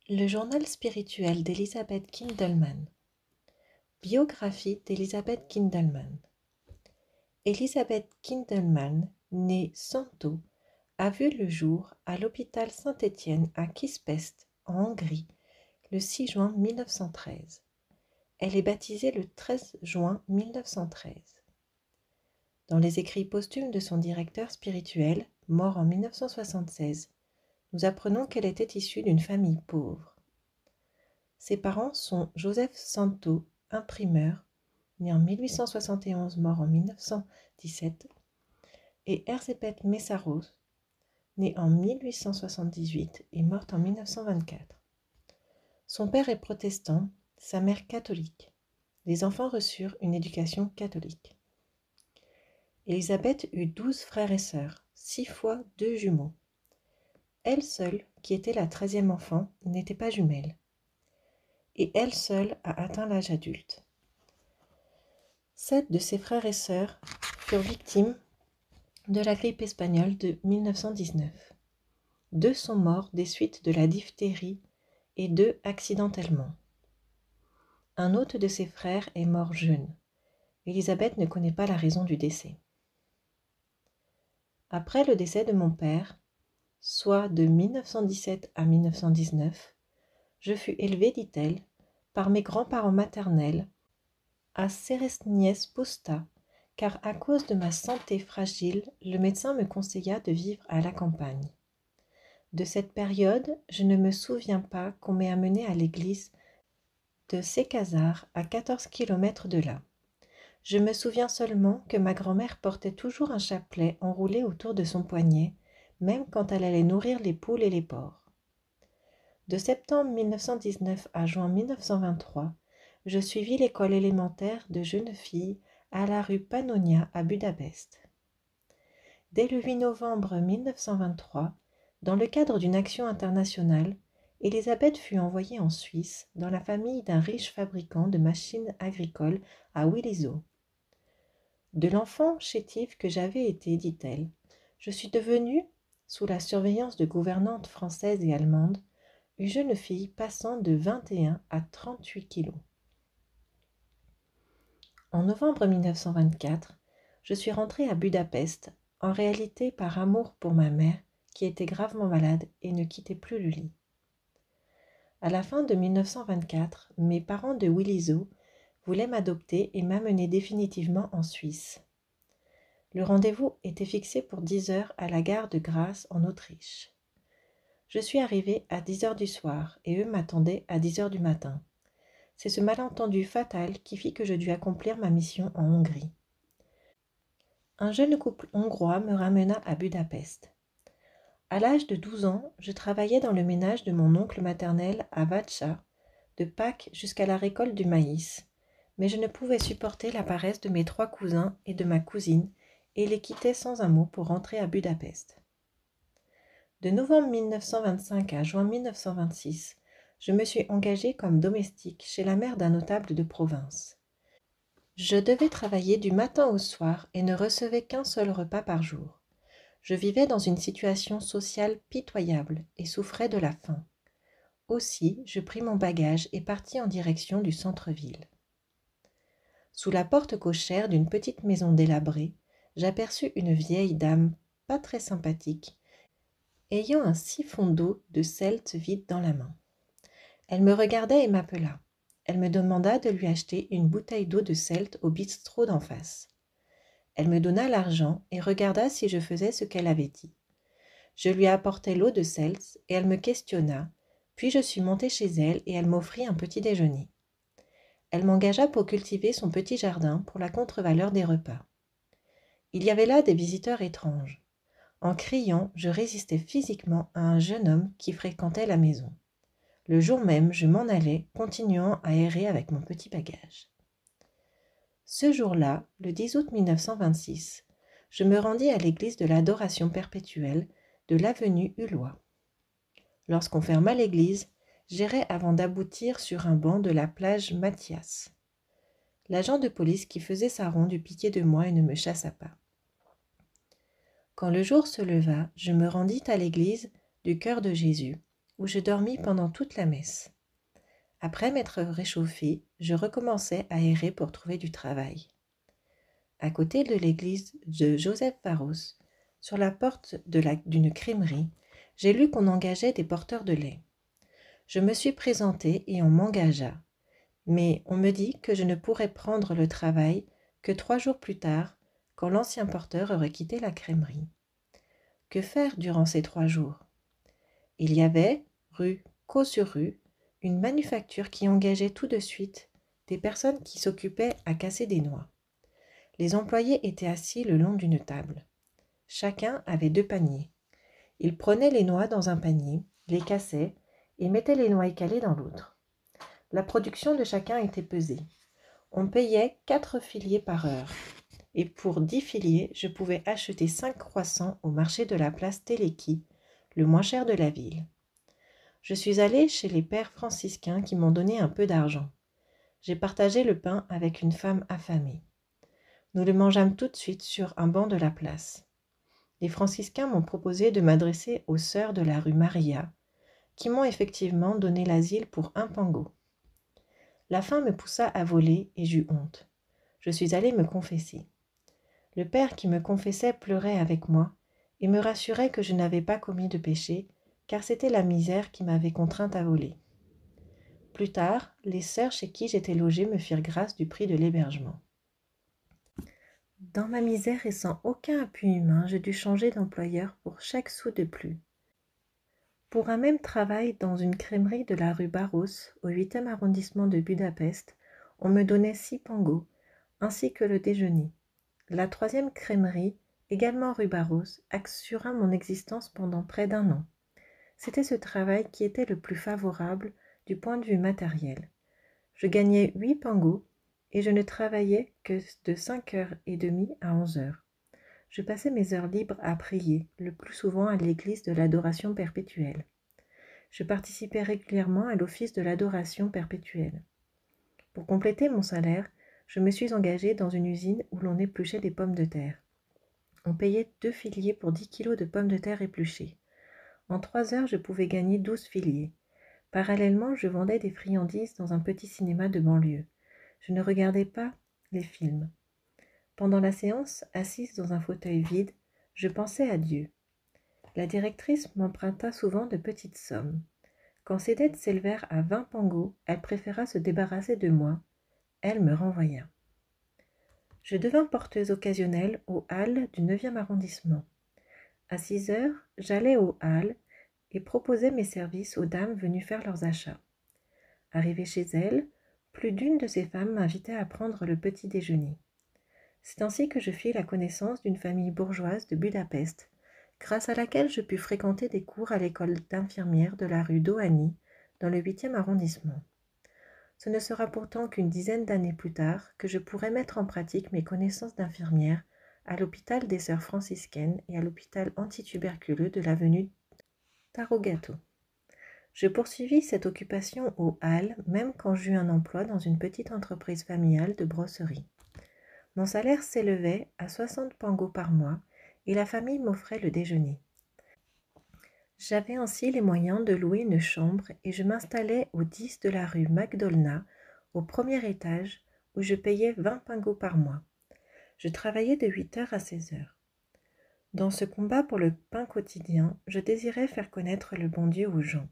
Le journal spirituel d'Elizabeth Kindelman. Biographie d'Elizabeth Kindelman. Elizabeth Kindelman, née Santo, a vu le jour à l'hôpital Saint-Étienne à Kispest, en Hongrie, le 6 juin 1913. Elle est baptisée le 13 juin 1913. Dans les écrits posthumes de son directeur spirituel, mort en 1976, nous apprenons qu'elle était issue d'une famille pauvre. Ses parents sont Joseph Santo, imprimeur, né en 1871, mort en 1917, et Erzsébet Mészáros, née en 1878 et morte en 1924. Son père est protestant, sa mère catholique. Les enfants reçurent une éducation catholique. Élisabeth eut 12 frères et sœurs, 6 fois 2 jumeaux. Elle seule, qui était la 13e enfant, n'était pas jumelle. Et elle seule a atteint l'âge adulte. 7 de ses frères et sœurs furent victimes de la grippe espagnole de 1919. 2 sont morts des suites de la diphtérie et 2 accidentellement. Un autre de ses frères est mort jeune. Élisabeth ne connaît pas la raison du décès. Après le décès de mon père, soit de 1917 à 1919, je fus élevée, dit-elle, par mes grands-parents maternels à Seresnies-Posta, car à cause de ma santé fragile, le médecin me conseilla de vivre à la campagne. De cette période, je ne me souviens pas qu'on m'ait amenée à l'église de Sécazard, à 14 kilomètres de là. Je me souviens seulement que ma grand-mère portait toujours un chapelet enroulé autour de son poignet, même quand elle allait nourrir les poules et les porcs. De septembre 1919 à juin 1923, je suivis l'école élémentaire de jeunes filles à la rue Pannonia à Budapest. Dès le 8 novembre 1923, dans le cadre d'une action internationale, Élisabeth fut envoyée en Suisse dans la famille d'un riche fabricant de machines agricoles à Willisau. De l'enfant chétif que j'avais été, dit-elle, je suis devenue, sous la surveillance de gouvernantes françaises et allemandes, une jeune fille passant de 21 à 38 kilos. En novembre 1924, je suis rentrée à Budapest, en réalité par amour pour ma mère, qui était gravement malade et ne quittait plus le lit. À la fin de 1924, mes parents de Willisau voulaient m'adopter et m'amener définitivement en Suisse. Le rendez-vous était fixé pour 10 heures à la gare de Graz en Autriche. Je suis arrivée à 10 heures du soir et eux m'attendaient à 10 heures du matin. C'est ce malentendu fatal qui fit que je dus accomplir ma mission en Hongrie. Un jeune couple hongrois me ramena à Budapest. À l'âge de 12 ans, je travaillais dans le ménage de mon oncle maternel à Vacsa, de Pâques jusqu'à la récolte du maïs, mais je ne pouvais supporter la paresse de mes 3 cousins et de ma cousine et les quittais sans un mot pour rentrer à Budapest. De novembre 1925 à juin 1926, je me suis engagée comme domestique chez la mère d'un notable de province. Je devais travailler du matin au soir et ne recevais qu'un seul repas par jour. Je vivais dans une situation sociale pitoyable et souffrais de la faim. Aussi, je pris mon bagage et partis en direction du centre-ville. Sous la porte cochère d'une petite maison délabrée, j'aperçus une vieille dame pas très sympathique, ayant un siphon d'eau de Celt vide dans la main. Elle me regardait et m'appela. Elle me demanda de lui acheter une bouteille d'eau de Celt au bistrot d'en face. Elle me donna l'argent et regarda si je faisais ce qu'elle avait dit. Je lui apportai l'eau de Celt et elle me questionna, puis je suis montée chez elle et elle m'offrit un petit déjeuner. Elle m'engagea pour cultiver son petit jardin pour la contre-valeur des repas. Il y avait là des visiteurs étranges. En criant, je résistais physiquement à un jeune homme qui fréquentait la maison. Le jour même, je m'en allais, continuant à errer avec mon petit bagage. Ce jour-là, le 10 août 1926, je me rendis à l'église de l'Adoration perpétuelle de l'avenue Hulot. Lorsqu'on ferma l'église, j'errais avant d'aboutir sur un banc de la plage Mathias. L'agent de police qui faisait sa ronde eut pitié de moi et ne me chassa pas. Quand le jour se leva, je me rendis à l'église du Cœur de Jésus, où je dormis pendant toute la messe. Après m'être réchauffée, je recommençai à errer pour trouver du travail. À côté de l'église de Joseph Varros, sur la porte d'une crèmerie, j'ai lu qu'on engageait des porteurs de lait. Je me suis présentée et on m'engagea, mais on me dit que je ne pourrais prendre le travail que 3 jours plus tard, quand l'ancien porteur aurait quitté la crèmerie. Que faire durant ces 3 jours? Il y avait, rue Caux-sur-Rue, une manufacture qui engageait tout de suite des personnes qui s'occupaient à casser des noix. Les employés étaient assis le long d'une table. Chacun avait 2 paniers. Ils prenaient les noix dans un panier, les cassaient et mettaient les noix écalées dans l'autre. La production de chacun était pesée. On payait 4 filiers par heure. Et pour 10 filiers, je pouvais acheter 5 croissants au marché de la place Téléki, le moins cher de la ville. Je suis allée chez les pères franciscains qui m'ont donné un peu d'argent. J'ai partagé le pain avec une femme affamée. Nous le mangeâmes tout de suite sur un banc de la place. Les franciscains m'ont proposé de m'adresser aux sœurs de la rue Maria, qui m'ont effectivement donné l'asile pour 1 pango. La faim me poussa à voler et j'eus honte. Je suis allée me confesser. Le père qui me confessait pleurait avec moi et me rassurait que je n'avais pas commis de péché, car c'était la misère qui m'avait contrainte à voler. Plus tard, les sœurs chez qui j'étais logée me firent grâce du prix de l'hébergement. Dans ma misère et sans aucun appui humain, je dus changer d'employeur pour chaque sou de plus. Pour un même travail dans une crèmerie de la rue Barros, au 8e arrondissement de Budapest, on me donnait 6 pangos, ainsi que le déjeuner. La 3e crèmerie, également rue Barros, assura mon existence pendant près d'1 an. C'était ce travail qui était le plus favorable du point de vue matériel. Je gagnais 8 pangos et je ne travaillais que de 5h30 à 11h. Je passais mes heures libres à prier, le plus souvent à l'église de l'adoration perpétuelle. Je participais régulièrement à l'office de l'adoration perpétuelle. Pour compléter mon salaire, je me suis engagée dans une usine où l'on épluchait des pommes de terre. On payait 2 filiers pour 10 kilos de pommes de terre épluchées. En 3 heures, je pouvais gagner 12 filiers. Parallèlement, je vendais des friandises dans un petit cinéma de banlieue. Je ne regardais pas les films. Pendant la séance, assise dans un fauteuil vide, je pensais à Dieu. La directrice m'emprunta souvent de petites sommes. Quand ses dettes s'élevèrent à 20 pangos, elle préféra se débarrasser de moi. Elle me renvoya. Je devins porteuse occasionnelle aux Halles du 9e arrondissement. À 6 heures, j'allais aux Halles et proposais mes services aux dames venues faire leurs achats. Arrivée chez elles, plus d'une de ces femmes m'invitait à prendre le petit déjeuner. C'est ainsi que je fis la connaissance d'une famille bourgeoise de Budapest, grâce à laquelle je pus fréquenter des cours à l'école d'infirmières de la rue Dohány, dans le 8e arrondissement. Ce ne sera pourtant qu'une dizaine d'années plus tard que je pourrai mettre en pratique mes connaissances d'infirmière à l'hôpital des Sœurs franciscaines et à l'hôpital antituberculeux de l'avenue Tarogato. Je poursuivis cette occupation aux Halles même quand j'eus un emploi dans une petite entreprise familiale de brosserie. Mon salaire s'élevait à 60 pangos par mois et la famille m'offrait le déjeuner. J'avais ainsi les moyens de louer une chambre et je m'installais au 10 de la rue Magdolna, au premier étage, où je payais 20 pangos par mois. Je travaillais de 8h à 16h. Dans ce combat pour le pain quotidien, je désirais faire connaître le bon Dieu aux gens.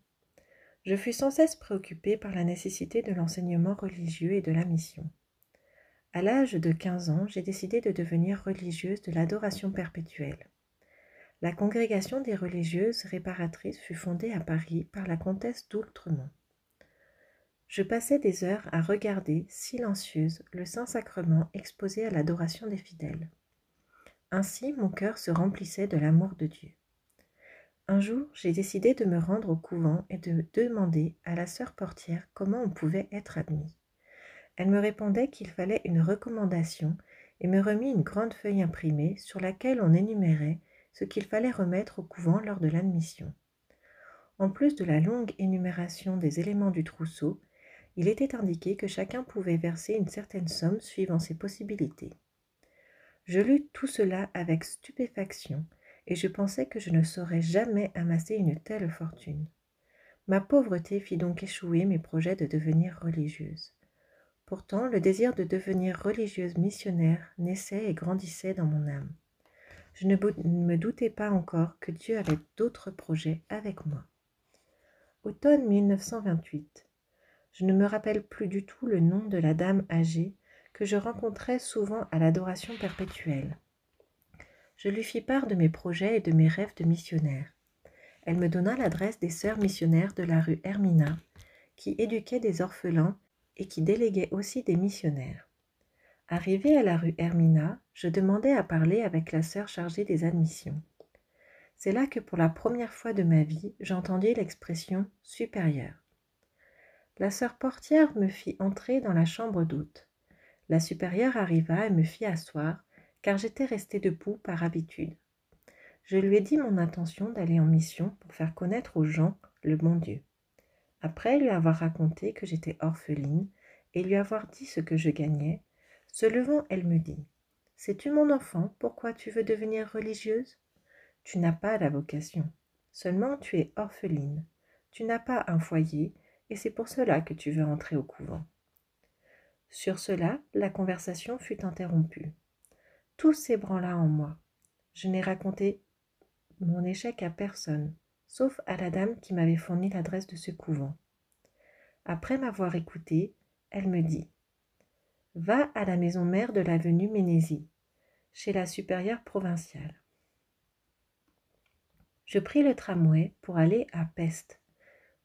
Je fus sans cesse préoccupée par la nécessité de l'enseignement religieux et de la mission. À l'âge de 15 ans, j'ai décidé de devenir religieuse de l'adoration perpétuelle. La congrégation des religieuses réparatrices fut fondée à Paris par la comtesse d'Oultremont. Je passais des heures à regarder, silencieuse, le Saint-Sacrement exposé à l'adoration des fidèles. Ainsi, mon cœur se remplissait de l'amour de Dieu. Un jour, j'ai décidé de me rendre au couvent et de demander à la sœur portière comment on pouvait être admis. Elle me répondait qu'il fallait une recommandation et me remit une grande feuille imprimée sur laquelle on énumérait ce qu'il fallait remettre au couvent lors de l'admission. En plus de la longue énumération des éléments du trousseau, il était indiqué que chacun pouvait verser une certaine somme suivant ses possibilités. Je lus tout cela avec stupéfaction et je pensais que je ne saurais jamais amasser une telle fortune. Ma pauvreté fit donc échouer mes projets de devenir religieuse. Pourtant, le désir de devenir religieuse missionnaire naissait et grandissait dans mon âme. Je ne me doutais pas encore que Dieu avait d'autres projets avec moi. Automne 1928. Je ne me rappelle plus du tout le nom de la dame âgée que je rencontrais souvent à l'adoration perpétuelle. Je lui fis part de mes projets et de mes rêves de missionnaire. Elle me donna l'adresse des sœurs missionnaires de la rue Hermina, qui éduquaient des orphelins et qui déléguaient aussi des missionnaires. Arrivé à la rue Hermina, je demandai à parler avec la sœur chargée des admissions. C'est là que pour la première fois de ma vie, j'entendis l'expression « supérieure ». La sœur portière me fit entrer dans la chambre d'hôte. La supérieure arriva et me fit asseoir, car j'étais restée debout par habitude. Je lui ai dit mon intention d'aller en mission pour faire connaître aux gens le bon Dieu. Après lui avoir raconté que j'étais orpheline et lui avoir dit ce que je gagnais, se levant, elle me dit « Sais-tu, mon enfant, pourquoi tu veux devenir religieuse ? Tu n'as pas la vocation. Seulement tu es orpheline. Tu n'as pas un foyer et c'est pour cela que tu veux entrer au couvent. » Sur cela, la conversation fut interrompue. Tout s'ébranla en moi. Je n'ai raconté mon échec à personne, sauf à la dame qui m'avait fourni l'adresse de ce couvent. Après m'avoir écoutée, elle me dit « Va à la maison mère de l'avenue Ménézy, chez la supérieure provinciale. » Je pris le tramway pour aller à Pest.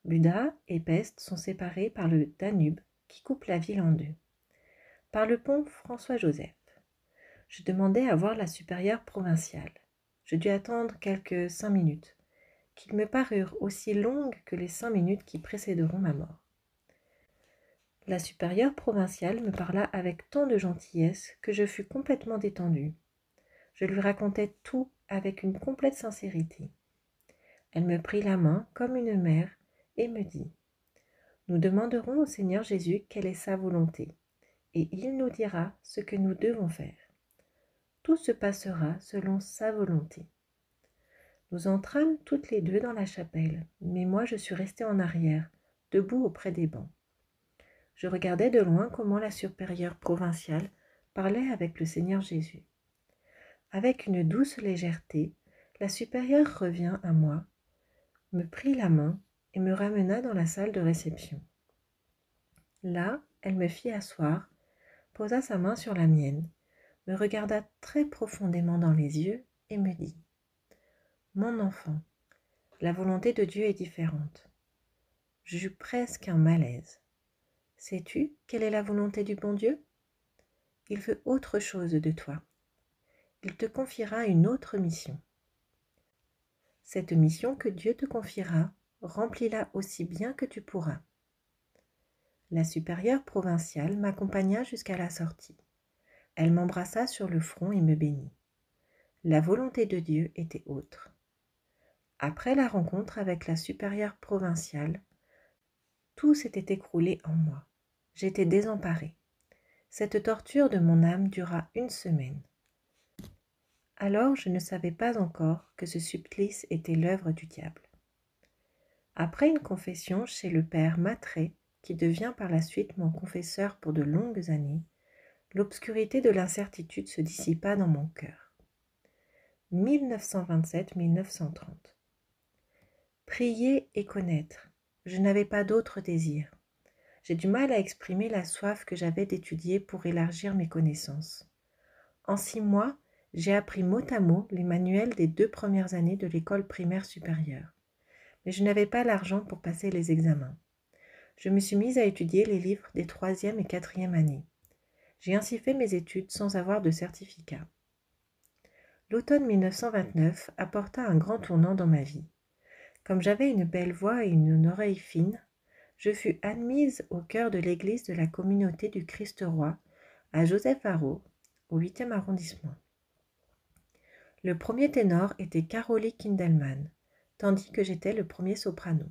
Buda et Pest sont séparés par le Danube qui coupe la ville en deux. Par le pont François-Joseph. Je demandai à voir la supérieure provinciale. Je dus attendre quelques 5 minutes, qui me parurent aussi longues que les 5 minutes qui précéderont ma mort. La supérieure provinciale me parla avec tant de gentillesse que je fus complètement détendue. Je lui racontai tout avec une complète sincérité. Elle me prit la main comme une mère et me dit « Nous demanderons au Seigneur Jésus quelle est sa volonté, et il nous dira ce que nous devons faire. Tout se passera selon sa volonté. » Nous entrâmes toutes les deux dans la chapelle, mais moi je suis restée en arrière, debout auprès des bancs. Je regardais de loin comment la supérieure provinciale parlait avec le Seigneur Jésus. Avec une douce légèreté, la supérieure revint à moi, me prit la main et me ramena dans la salle de réception. Là, elle me fit asseoir, posa sa main sur la mienne, me regarda très profondément dans les yeux et me dit « Mon enfant, la volonté de Dieu est différente. » J'eus presque un malaise. « Sais-tu quelle est la volonté du bon Dieu ? Il veut autre chose de toi. Il te confiera une autre mission. Cette mission que Dieu te confiera, remplis-la aussi bien que tu pourras. » La supérieure provinciale m'accompagna jusqu'à la sortie. Elle m'embrassa sur le front et me bénit. La volonté de Dieu était autre. Après la rencontre avec la supérieure provinciale, tout s'était écroulé en moi. J'étais désemparée. Cette torture de mon âme dura 1 semaine. Alors je ne savais pas encore que ce supplice était l'œuvre du diable. Après une confession chez le père Matré, qui devient par la suite mon confesseur pour de longues années, l'obscurité de l'incertitude se dissipa dans mon cœur. 1927-1930. Prier et connaître, je n'avais pas d'autre désir. J'ai du mal à exprimer la soif que j'avais d'étudier pour élargir mes connaissances. En 6 mois, j'ai appris mot à mot les manuels des 2 premières années de l'école primaire supérieure. Mais je n'avais pas l'argent pour passer les examens. Je me suis mise à étudier les livres des 3e et 4e années. J'ai ainsi fait mes études sans avoir de certificat. L'automne 1929 apporta un grand tournant dans ma vie. Comme j'avais une belle voix et une oreille fine, je fus admise au chœur de l'église de la communauté du Christ-Roi à Joseph-Haro, au 8e arrondissement. Le premier ténor était Caroline Kindelman, tandis que j'étais le premier soprano.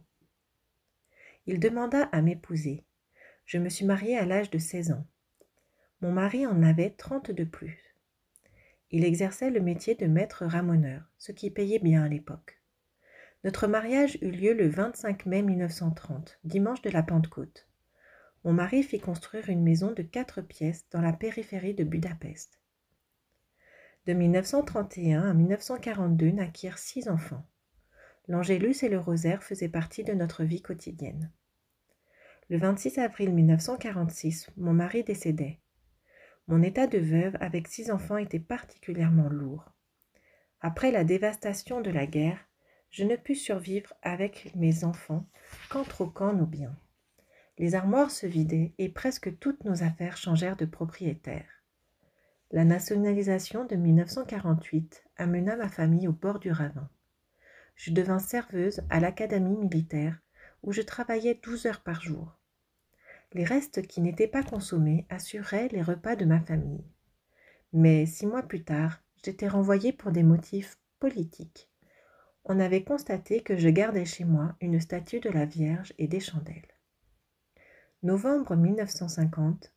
Il demanda à m'épouser. Je me suis mariée à l'âge de 16 ans. Mon mari en avait 30 de plus. Il exerçait le métier de maître ramoneur, ce qui payait bien à l'époque. Notre mariage eut lieu le 25 mai 1930, dimanche de la Pentecôte. Mon mari fit construire une maison de 4 pièces dans la périphérie de Budapest. De 1931 à 1942 naquirent 6 enfants. L'Angélus et le rosaire faisaient partie de notre vie quotidienne. Le 26 avril 1946, mon mari décédait. Mon état de veuve avec 6 enfants était particulièrement lourd. Après la dévastation de la guerre, je ne pus survivre avec mes enfants qu'en troquant nos biens. Les armoires se vidaient et presque toutes nos affaires changèrent de propriétaire. La nationalisation de 1948 amena ma famille au bord du ravin. Je devins serveuse à l'académie militaire où je travaillais 12 heures par jour. Les restes qui n'étaient pas consommés assuraient les repas de ma famille. Mais 6 mois plus tard, j'étais renvoyée pour des motifs politiques. On avait constaté que je gardais chez moi une statue de la Vierge et des chandelles. Novembre 1950,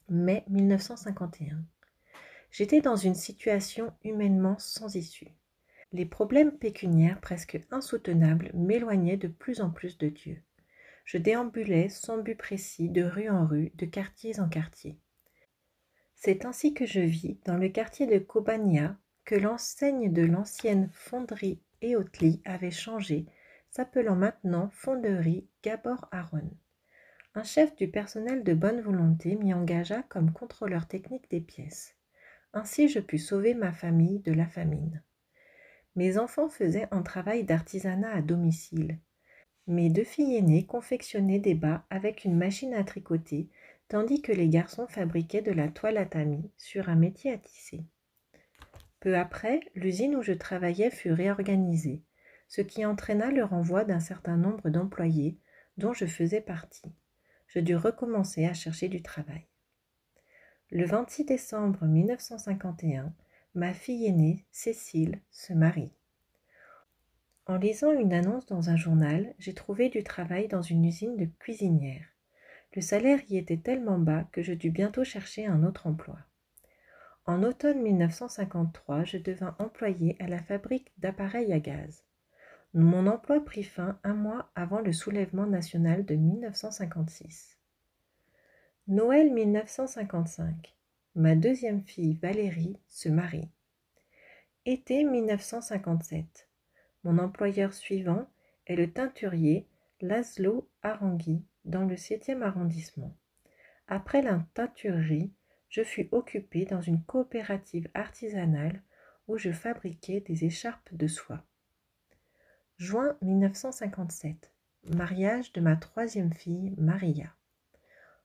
mai 1951. J'étais dans une situation humainement sans issue. Les problèmes pécuniaires presque insoutenables m'éloignaient de plus en plus de Dieu. Je déambulais sans but précis de rue en rue, de quartier en quartier. C'est ainsi que je vis dans le quartier de Kobania que l'enseigne de l'ancienne fonderie Eotli avait changé, s'appelant maintenant Fonderie Gabor Aron. Un chef du personnel de bonne volonté m'y engagea comme contrôleur technique des pièces. Ainsi je pus sauver ma famille de la famine. Mes enfants faisaient un travail d'artisanat à domicile. Mes 2 filles aînées confectionnaient des bas avec une machine à tricoter, tandis que les garçons fabriquaient de la toile à tamis sur un métier à tisser. Peu après, l'usine où je travaillais fut réorganisée, ce qui entraîna le renvoi d'un certain nombre d'employés dont je faisais partie. Je dus recommencer à chercher du travail. Le 26 décembre 1951, ma fille aînée, Cécile, se marie. En lisant une annonce dans un journal, j'ai trouvé du travail dans une usine de cuisinière. Le salaire y était tellement bas que je dus bientôt chercher un autre emploi. En automne 1953, je devins employée à la fabrique d'appareils à gaz. Mon emploi prit fin 1 mois avant le soulèvement national de 1956. Noël 1955. Ma 2e fille, Valérie, se marie. Été 1957. Mon employeur suivant est le teinturier Laszlo Arangui dans le 7e arrondissement. Après la teinturerie, je fus occupée dans une coopérative artisanale où je fabriquais des écharpes de soie. Juin 1957. Mariage de ma 3e fille, Maria.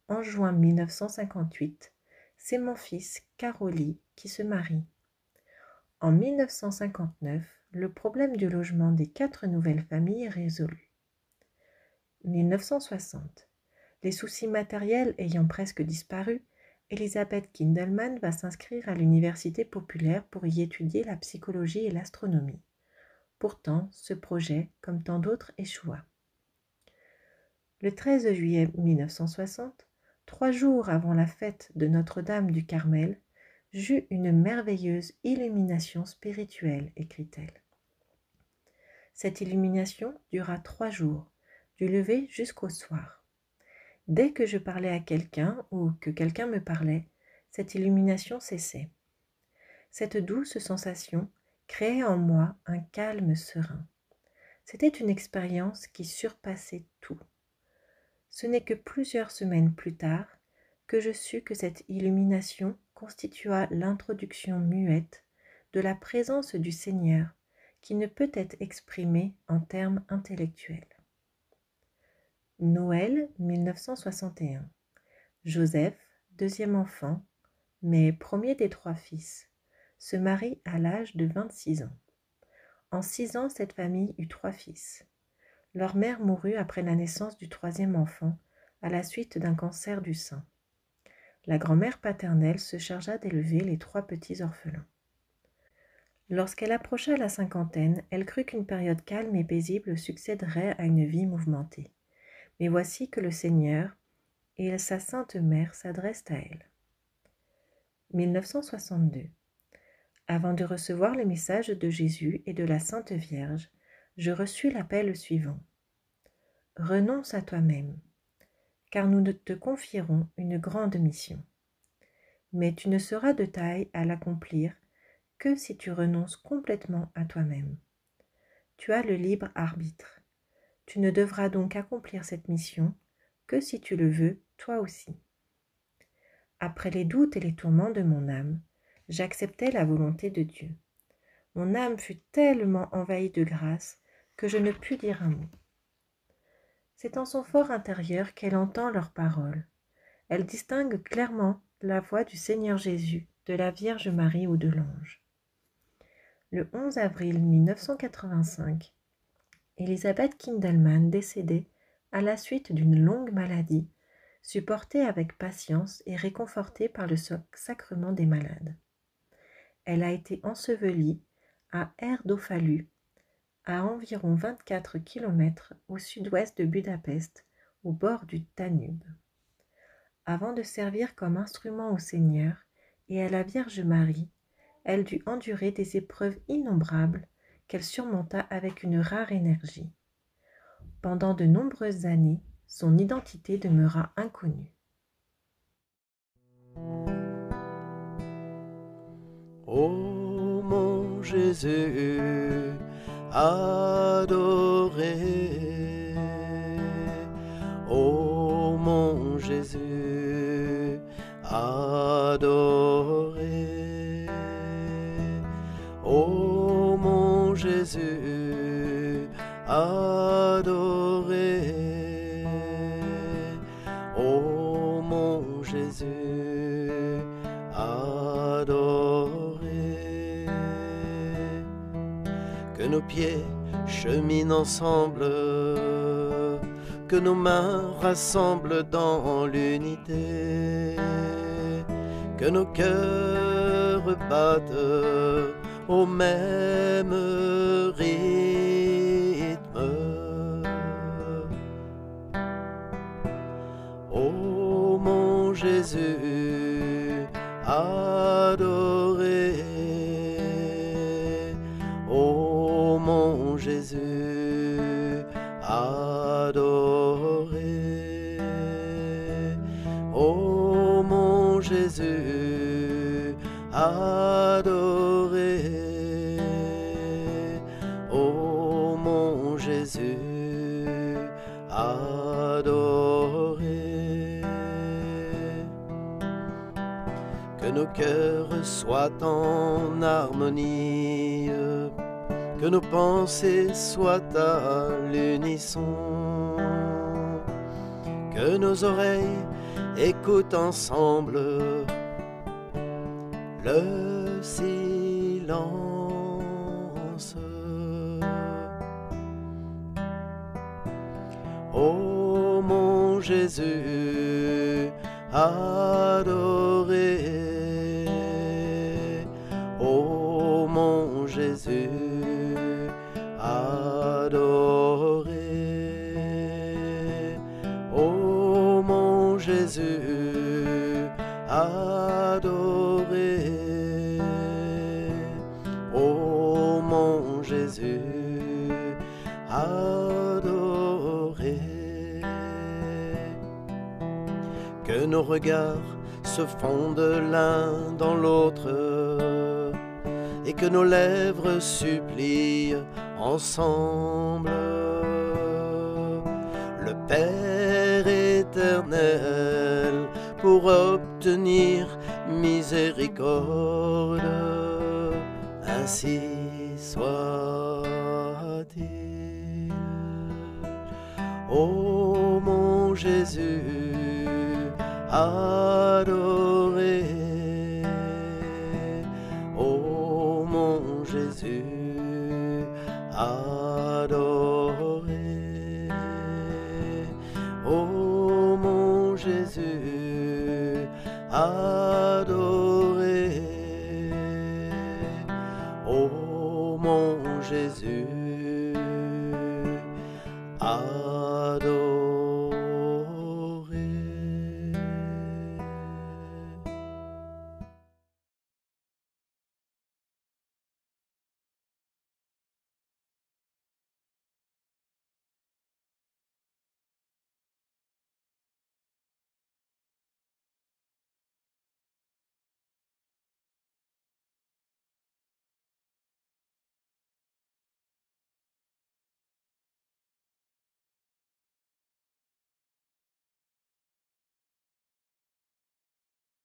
En juin 1958, c'est mon fils, Caroli, qui se marie. En 1959, le problème du logement des 4 nouvelles familles est résolu. 1960. Les soucis matériels ayant presque disparu, Elisabeth Kindelman va s'inscrire à l'université populaire pour y étudier la psychologie et l'astronomie. Pourtant, ce projet, comme tant d'autres, échoua. Le 13 juillet 1960, 3 jours avant la fête de Notre-Dame du Carmel, j'eus une merveilleuse illumination spirituelle, écrit-elle. Cette illumination dura 3 jours, du lever jusqu'au soir. Dès que je parlais à quelqu'un ou que quelqu'un me parlait, cette illumination cessait. Cette douce sensation créait en moi un calme serein. C'était une expérience qui surpassait tout. Ce n'est que plusieurs semaines plus tard que je sus que cette illumination constitua l'introduction muette de la présence du Seigneur qui ne peut être exprimée en termes intellectuels. Noël 1961. Joseph, 2e enfant, mais premier des 3 fils, se marie à l'âge de 26 ans. En 6 ans, cette famille eut 3 fils. Leur mère mourut après la naissance du 3e enfant, à la suite d'un cancer du sein. La grand-mère paternelle se chargea d'élever les 3 petits orphelins. Lorsqu'elle approcha la cinquantaine, elle crut qu'une période calme et paisible succéderait à une vie mouvementée. Mais voici que le Seigneur et sa sainte mère s'adressent à elle. 1962. Avant de recevoir le message de Jésus et de la Sainte Vierge, je reçus l'appel suivant. Renonce à toi-même, car nous te confierons une grande mission. Mais tu ne seras de taille à l'accomplir que si tu renonces complètement à toi-même. Tu as le libre arbitre. Tu ne devras donc accomplir cette mission que si tu le veux, toi aussi. Après les doutes et les tourments de mon âme, j'acceptai la volonté de Dieu. Mon âme fut tellement envahie de grâce que je ne pus dire un mot. C'est en son fort intérieur qu'elle entend leurs paroles. Elle distingue clairement la voix du Seigneur Jésus, de la Vierge Marie ou de l'ange. Le 11 avril 1985, Elisabeth Kindelmann décédait à la suite d'une longue maladie, supportée avec patience et réconfortée par le sacrement des malades. Elle a été ensevelie à Erdőfalu, à environ 24 km au sud-ouest de Budapest, au bord du Danube. Avant de servir comme instrument au Seigneur et à la Vierge Marie, elle dut endurer des épreuves innombrables qu'elle surmonta avec une rare énergie. Pendant de nombreuses années, son identité demeura inconnue. Ô mon Jésus adoré, ô mon Jésus adoré, ô mon Jésus adoré, ô mon Jésus adoré. Que nos pieds cheminent ensemble, que nos mains rassemblent dans l'unité, que nos cœurs battent au même rythme. Ô mon Jésus adoré, ô mon Jésus adoré, ô mon Jésus adoré, ô mon Jésus adoré. Que nos cœurs soient en harmonie, que nos pensées soient à l'unisson, que nos oreilles écoutent ensemble le silence. Ô mon Jésus adoré, ô mon Jésus adoré, ô mon Jésus adoré, ô mon Jésus adoré. Que nos regards se fondent l'un dans l'autre et que nos lèvres supplient ensemble le Père éternel pour obtenir miséricorde. Ainsi soit-il. Ô mon Jésus adoré, ô mon Jésus adoré, ô mon Jésus adoré.